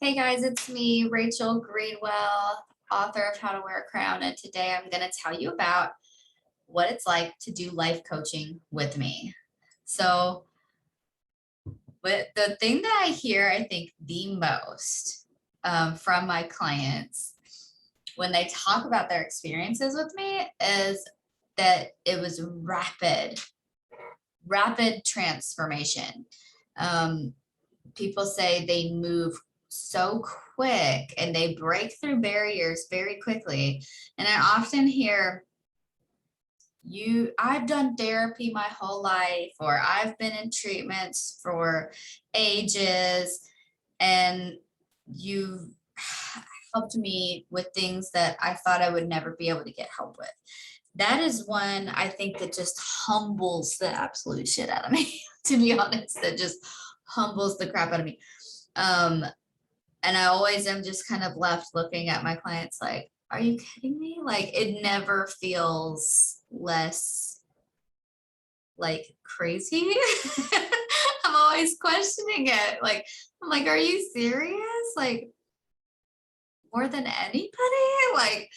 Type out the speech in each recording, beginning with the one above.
Hey guys, it's me, Rachel Greenwell, author of How to Wear a Crown, and today I'm going to tell you about what it's like to do life coaching with me. So, but the thing that I hear, I think, the most from my clients when they talk about their experiences with me is that it was rapid transformation. People say they move so quick and they break through barriers very quickly. And I often hear, I've done therapy my whole life, or I've been in treatments for ages, and you've helped me with things that I thought I would never be able to get help with. That is one I think that just humbles the absolute shit out of me, to be honest. That just humbles the crap out of me. And I always am just kind of left looking at my clients like, are you kidding me? Like, it never feels less like crazy. I'm always questioning it. Like, I'm like, are you serious? Like, more than anybody? Like,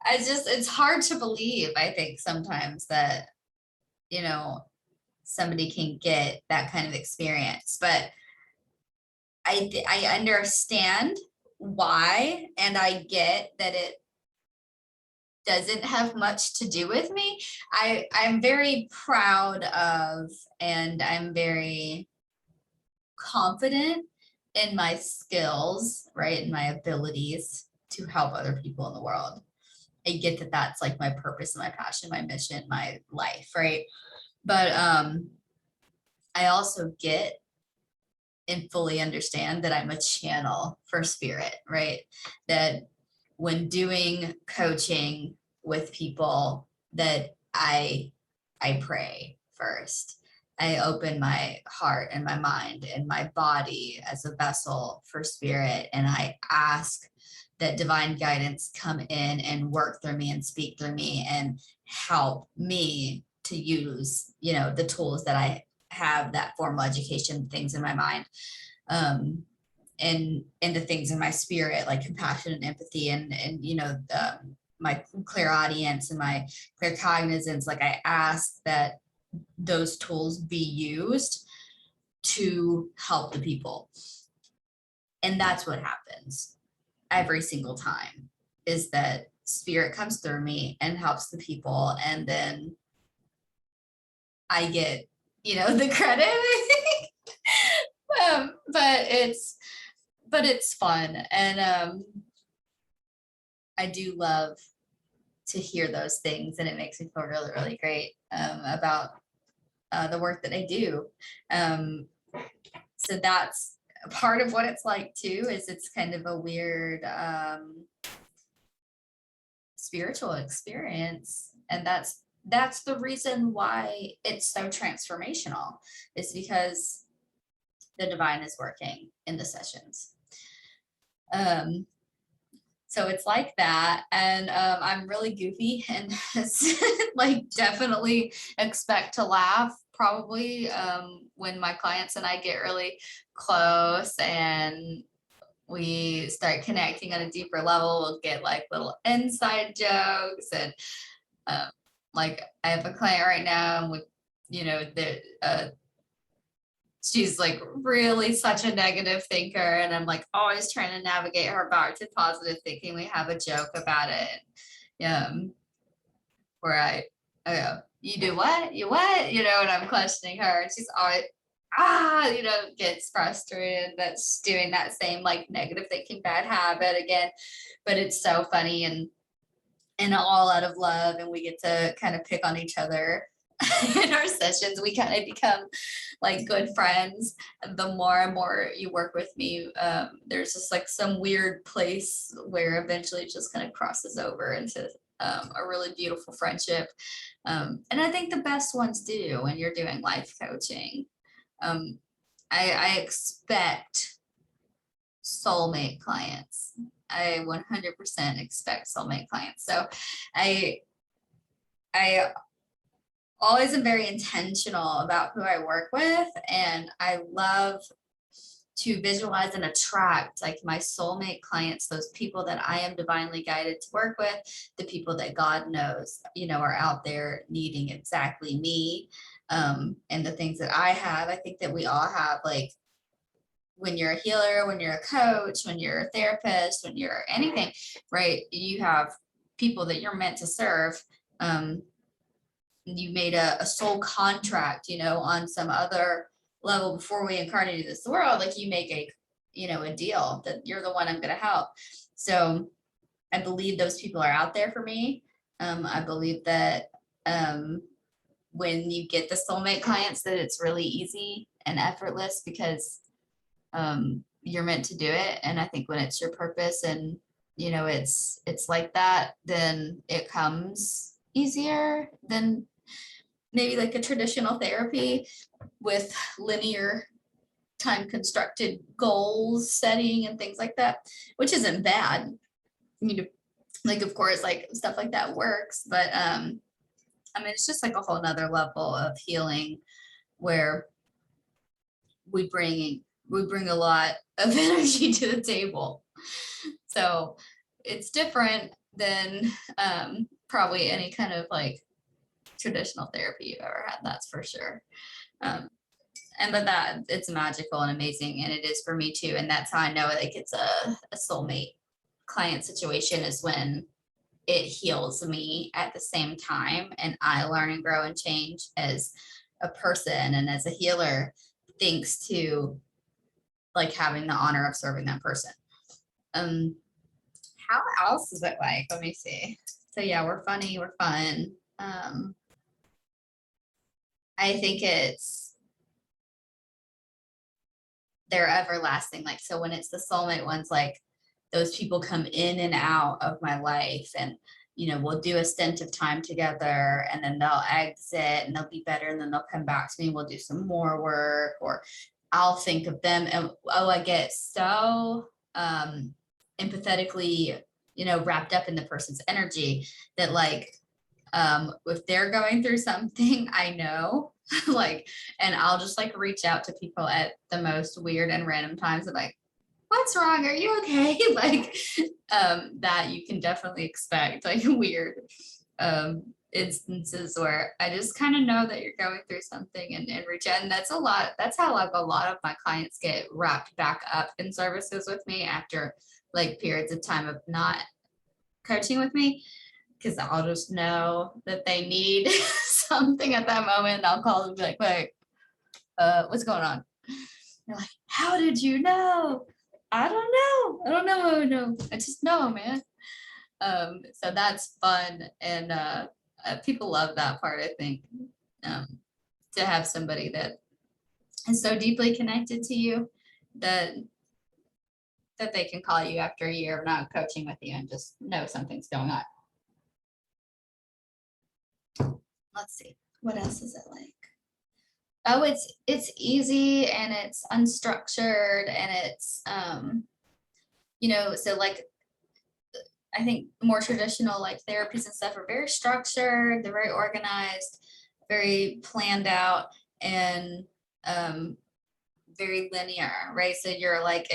it's hard to believe, I think, sometimes that, you know, somebody can get that kind of experience. But I understand why, and I get that it doesn't have much to do with me. I'm very proud of, and I'm very confident in my skills, right, and my abilities to help other people in the world. I get that that's like my purpose and my passion, my mission, my life, right? But I also get and fully understand that I'm a channel for spirit, right? That when doing coaching with people, that I pray first. I open my heart and my mind and my body as a vessel for spirit, and I ask that divine guidance come in and work through me and speak through me and help me to use, the tools that I have, that formal education, things in my mind, um, and the things in my spirit, like compassion and empathy, and my clairaudience and my claircognizance. Like, I ask that those tools be used to help the people, and that's what happens every single time, is that spirit comes through me and helps the people, and then I get, the credit. But it's fun, and I do love to hear those things, and it makes me feel really, really great about the work that I do. So that's part of what it's like too, is it's kind of a weird spiritual experience, and that's the reason why it's so transformational, is because the divine is working in the sessions. So it's like that, and I'm really goofy, and like, definitely expect to laugh probably when my clients and I get really close and we start connecting on a deeper level. We'll get like little inside jokes, and like, I have a client right now, and with the she's like really such a negative thinker, and I'm like always trying to navigate her back to positive thinking. We have a joke about it, where I go, you do what, and I'm questioning her, and she's always gets frustrated that's doing that same like negative thinking bad habit again. But it's so funny, and all out of love, and we get to kind of pick on each other in our sessions. We kind of become like good friends. And the more and more you work with me, there's just like some weird place where eventually it just kind of crosses over into a really beautiful friendship. And I think the best ones do when you're doing life coaching. I expect soulmate clients. I 100% expect soulmate clients. So I always am very intentional about who I work with, and I love to visualize and attract like my soulmate clients, those people that I am divinely guided to work with, the people that God knows, are out there needing exactly me, and the things that I have. I think that we all have, like, when you're a healer, when you're a coach, when you're a therapist, when you're anything, right? You have people that you're meant to serve. You made a soul contract, on some other level before we incarnated this world. Like, you make a deal that you're the one I'm going to help. So I believe those people are out there for me. I believe that when you get the soulmate clients, that it's really easy and effortless because you're meant to do it. And I think when it's your purpose and it's like that, then it comes easier than maybe like a traditional therapy with linear time constructed goals setting and things like that, which isn't bad. Like, of course, like stuff like that works, but it's just like a whole nother level of healing where we bring a lot of energy to the table. So it's different than probably any kind of like traditional therapy you've ever had, that's for sure. But that it's magical and amazing, and it is for me too. And that's how I know like it's a soulmate client situation, is when it heals me at the same time, and I learn and grow and change as a person and as a healer, thanks to like having the honor of serving that person. How else is it like? Let me see. So yeah, we're funny, we're fun. I think they're everlasting. Like, so when it's the soulmate ones, like those people come in and out of my life, and we'll do a stint of time together, and then they'll exit and they'll be better, and then they'll come back to me, we'll do some more work, or I'll think of them, and I get so empathetically wrapped up in the person's energy that like if they're going through something, I know, like, and I'll just like reach out to people at the most weird and random times of like, what's wrong? Are you okay? Like, that you can definitely expect, like weird instances where I just kind of know that you're going through something and reach out. And that's how like a lot of my clients get wrapped back up in services with me after like periods of time of not coaching with me, because I'll just know that they need something at that moment. I'll call them and be like, wait, what's going on? They're like, how did you know? I don't know how I know. I just know, man. So that's fun. And people love that part, I think, to have somebody that is so deeply connected to you that they can call you after a year of not coaching with you and just know something's going on. Let's see, what else is it like? Oh, it's easy and it's unstructured and it's so like I think more traditional like therapies and stuff are very structured, they're very organized, very planned out, and very linear, right? So you're like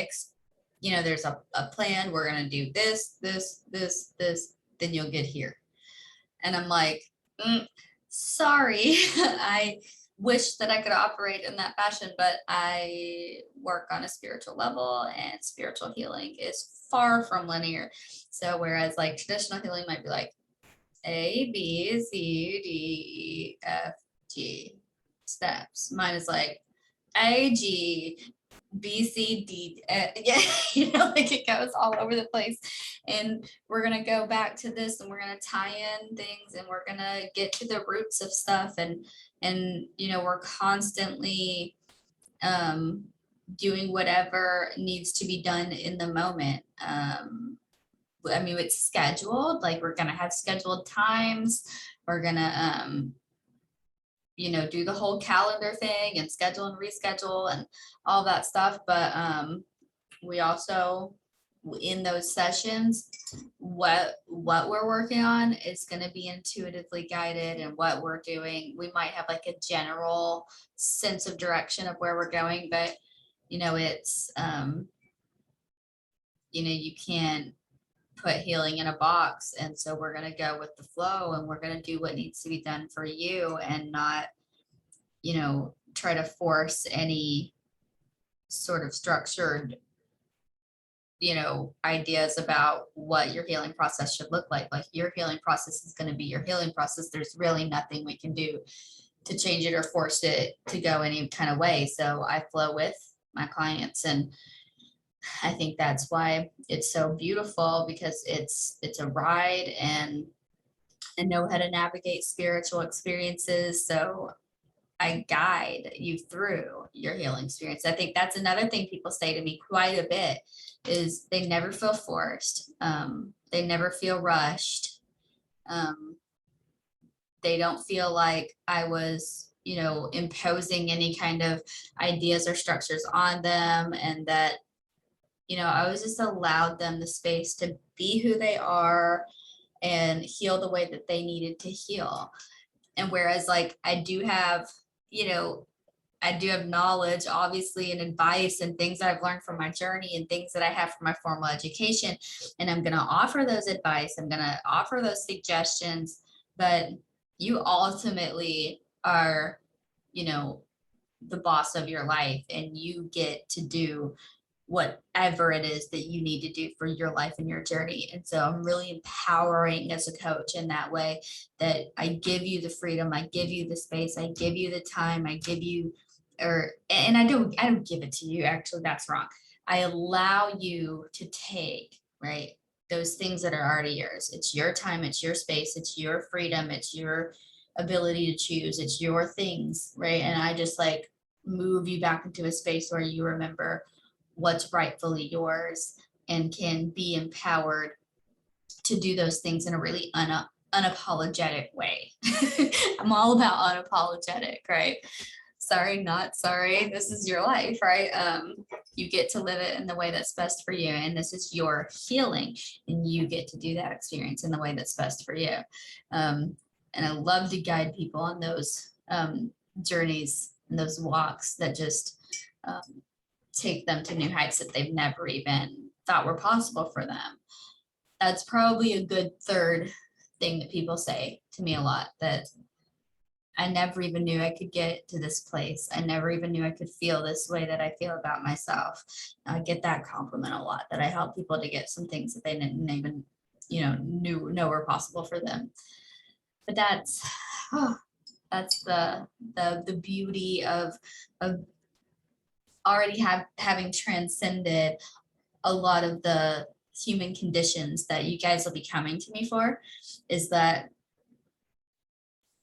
there's a plan, we're gonna do this, then you'll get here. And I'm like, sorry, I wish that I could operate in that fashion, but I work on a spiritual level, and spiritual healing is far from linear. So whereas like traditional healing might be like A, B, C, D, E, F, G steps, mine is like A, G, B, C, D, yeah, like it goes all over the place. And we're going to go back to this, and we're going to tie in things, and we're going to get to the roots of stuff. And we're constantly doing whatever needs to be done in the moment. It's scheduled, like we're going to have scheduled times. We're going to, do the whole calendar thing and schedule and reschedule and all that stuff. But we also, in those sessions, what we're working on is going to be intuitively guided, and what we're doing, we might have like a general sense of direction of where we're going, but it's, you can't put healing in a box. And so we're going to go with the flow, and we're going to do what needs to be done for you, and not, try to force any sort of structured, ideas about what your healing process should look like. Like, your healing process is going to be your healing process. There's really nothing we can do to change it or force it to go any kind of way. So I flow with my clients, and I think that's why it's so beautiful, because it's a ride, and I know how to navigate spiritual experiences. So I guide you through your healing experience. I think that's another thing people say to me quite a bit, is they never feel forced. They never feel rushed. They don't feel like I was, imposing any kind of ideas or structures on them, and that, I was just allowed them the space to be who they are and heal the way that they needed to heal. And whereas, like, I do have knowledge, obviously, and advice and things that I've learned from my journey and things that I have from my formal education. And I'm going to offer those advice. I'm going to offer those suggestions. But you ultimately are, the boss of your life, and you get to do whatever it is that you need to do for your life and your journey. And so I'm really empowering as a coach in that way, that I give you the freedom, I give you the space, I give you the time, I give you, and I don't give it to you. Actually, that's wrong. I allow you to take, right, those things that are already yours. It's your time, it's your space, it's your freedom, it's your ability to choose, it's your things, right? And I just like move you back into a space where you remember what's rightfully yours, and can be empowered to do those things in a really unapologetic way. I'm all about unapologetic, right? Sorry, not sorry. This is your life, right? You get to live it in the way that's best for you. And this is your healing, and you get to do that experience in the way that's best for you. And I love to guide people on those journeys and those walks that just take them to new heights that they've never even thought were possible for them. That's probably a good third thing that people say to me a lot, that I never even knew I could get to this place. I never even knew I could feel this way that I feel about myself. I get that compliment a lot, that I help people to get some things that they didn't even, know were possible for them. But that's the beauty of already having transcended a lot of the human conditions that you guys will be coming to me for, is that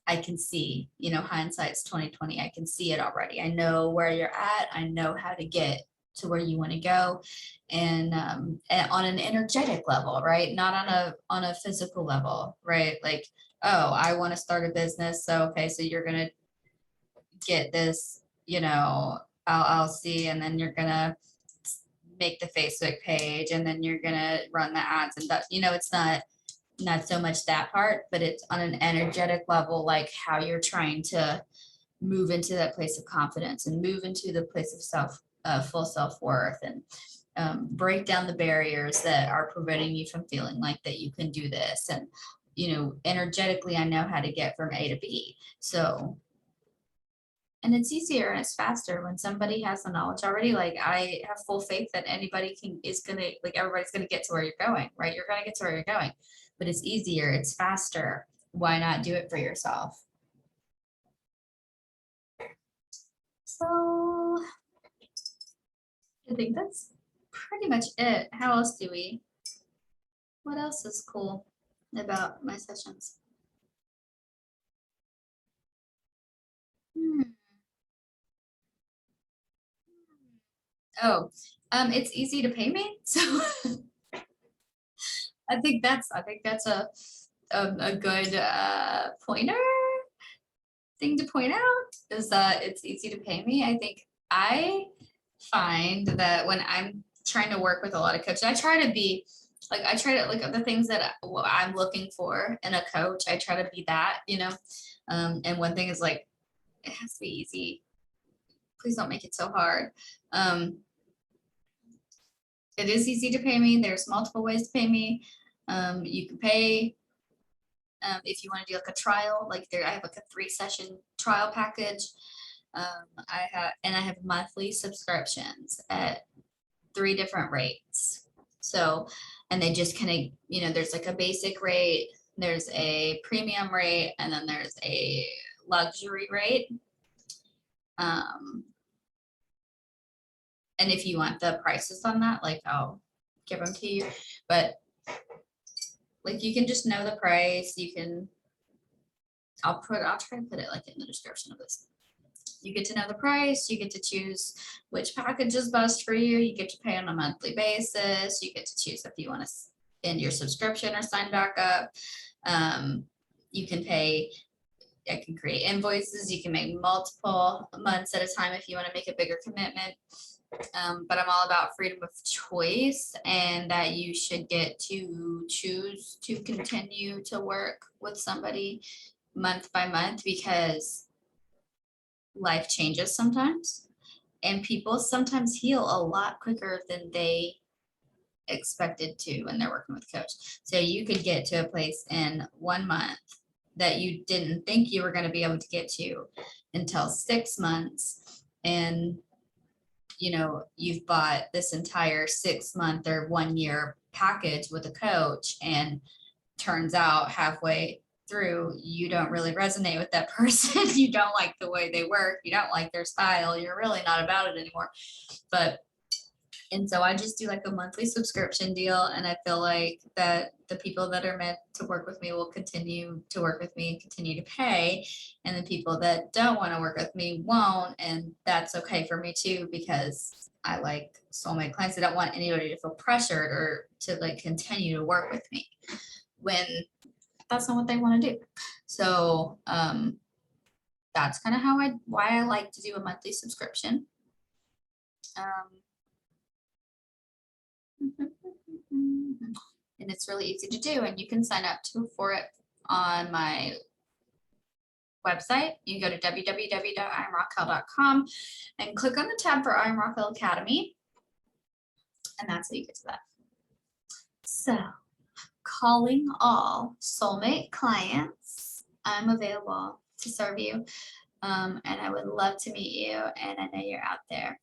I can see, hindsight's 2020. I can see it already. I know where you're at. I know how to get to where you want to go, and on an energetic level, right? Not on a physical level, right? Like, oh, I want to start a business. So, okay, so you're going to get this, LLC, and then you're going to make the Facebook page, and then you're going to run the ads, and that, it's not so much that part, but it's on an energetic level, like how you're trying to move into that place of confidence, and move into the place of full self-worth, and break down the barriers that are preventing you from feeling like that you can do this. And, energetically, I know how to get from A to B. So, and it's easier and it's faster when somebody has the knowledge already. Like, I have full faith that everybody's gonna get to where you're going, right? You're gonna get to where you're going, but it's easier, it's faster. Why not do it for yourself? So I think that's pretty much it. How else what else is cool about my sessions? Oh, it's easy to pay me. So I think that's a good pointer thing to point out, is that it's easy to pay me. I think I find that when I'm trying to work with a lot of coaches, I try to like the things that I'm looking for in a coach. I try to be that, and one thing is like, it has to be easy. Please don't make it so hard. It is easy to pay me. There's multiple ways to pay me. You can pay if you want to do like a trial, like I have like a 3-session trial package. I have monthly subscriptions at 3 different rates. So, and they just kind of, there's like a basic rate, there's a premium rate, and then there's a luxury rate. And if you want the prices on that, like I'll give them to you, but like you can just know the price. You can, I'll try to put it like in the description of this. You get to know the price, you get to choose which package is best for you. You get to pay on a monthly basis. You get to choose if you want to end your subscription or sign back up. You can pay, I can create invoices. You can make multiple months at a time if you want to make a bigger commitment. But I'm all about freedom of choice, and that you should get to choose to continue to work with somebody month by month, because life changes sometimes, and people sometimes heal a lot quicker than they expected to when they're working with a coach. So you could get to a place in 1 month that you didn't think you were going to be able to get to until 6 months, and you've bought this entire 6-month or 1-year package with a coach, and turns out halfway through you don't really resonate with that person. You don't like the way they work, you don't like their style, you're really not about it anymore. And so I just do like a monthly subscription deal, and I feel like that the people that are meant to work with me will continue to work with me and continue to pay, and the people that don't want to work with me won't, and that's okay for me too, because I like soulmate clients. I don't want anybody to feel pressured or to like continue to work with me when that's not what they want to do. So that's kind of why I like to do a monthly subscription. And it's really easy to do, and you can sign up for it on my website. You go to www.imraquel.com and click on the tab for I'm Raquel Academy, and that's how you get to that. So, calling all soulmate clients, I'm available to serve you, and I would love to meet you, and I know you're out there.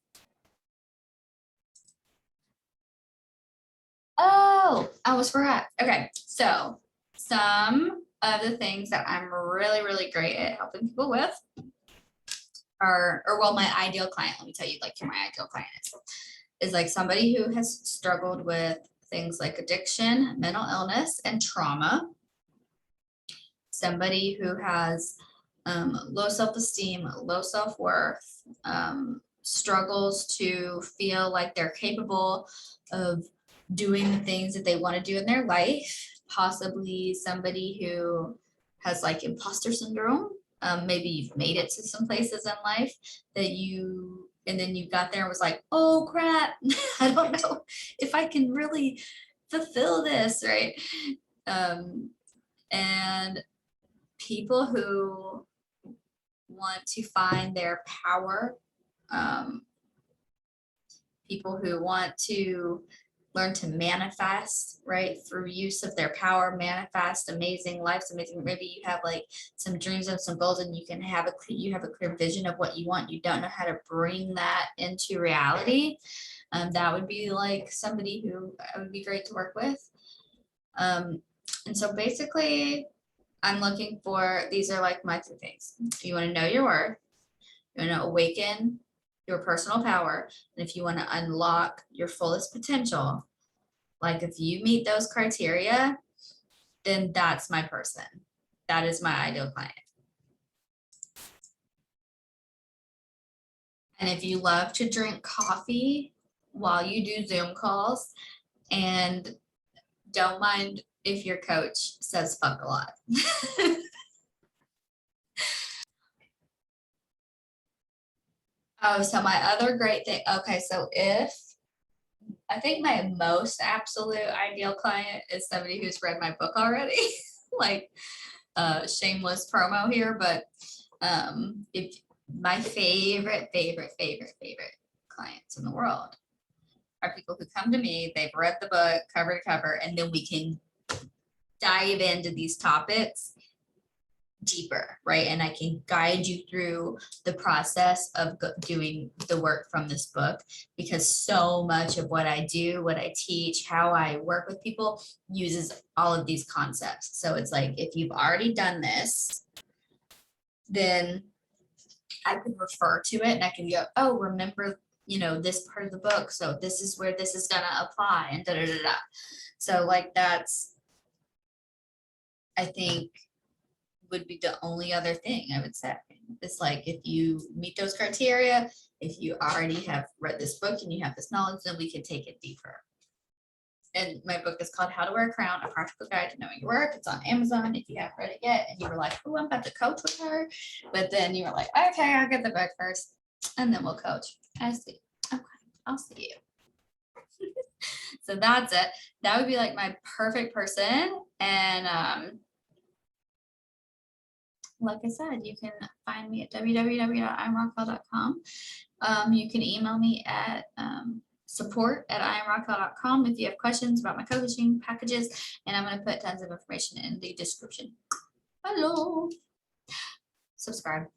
Oh, I almost forgot. Okay, so some of the things that I'm really, really great at helping people with well, my ideal client, let me tell you like who my ideal client is like somebody who has struggled with things like addiction, mental illness, and trauma. Somebody who has low self-esteem, low self-worth, struggles to feel like they're capable of doing the things that they want to do in their life, possibly somebody who has like imposter syndrome. Maybe you've made it to some places in life and then you got there and was like, oh crap, I don't know if I can really fulfill this, right? And people who want to find their power, people who want to learn to manifest, right, through use of their power, manifest amazing lives, amazing. Maybe you have like some dreams and some goals, and you have a clear vision of what you want. You don't know how to bring that into reality. That would be like somebody who would be great to work with. And so basically, I'm looking for, these are like my 3 things. You want to know your worth, you want to awaken your personal power, and if you want to unlock your fullest potential, like if you meet those criteria, then that's my person. That is my ideal client. And if you love to drink coffee while you do Zoom calls, and don't mind if your coach says fuck a lot. Oh, so my other great thing. Okay, so I think my most absolute ideal client is somebody who's read my book already. Like shameless promo here, but if my favorite clients in the world are people who come to me, they've read the book cover to cover, and then we can dive into these topics deeper, right? And I can guide you through the process of doing the work from this book, because so much of what I do, what I teach, how I work with people uses all of these concepts. So it's like, if you've already done this, then I can refer to it and I can go, oh, remember, this part of the book. So this is where this is going to apply, and da, da, da, da. So like, that's, I think, would be the only other thing I would say. It's like, if you meet those criteria, if you already have read this book and you have this knowledge, then we can take it deeper. And my book is called How to Wear a Crown, a Practical Guide to Knowing Your Work. It's on Amazon if you haven't read it yet. And you were like, oh, I'm about to coach with her. But then you were like, okay, I'll get the book first and then we'll coach. I see. Okay, I'll see you. So that's it. That would be like my perfect person. And like I said, you can find me at www.imrockwell.com. You can email me at support@imrockwell.com if you have questions about my coaching packages, and I'm going to put tons of information in the description. Hello. Subscribe.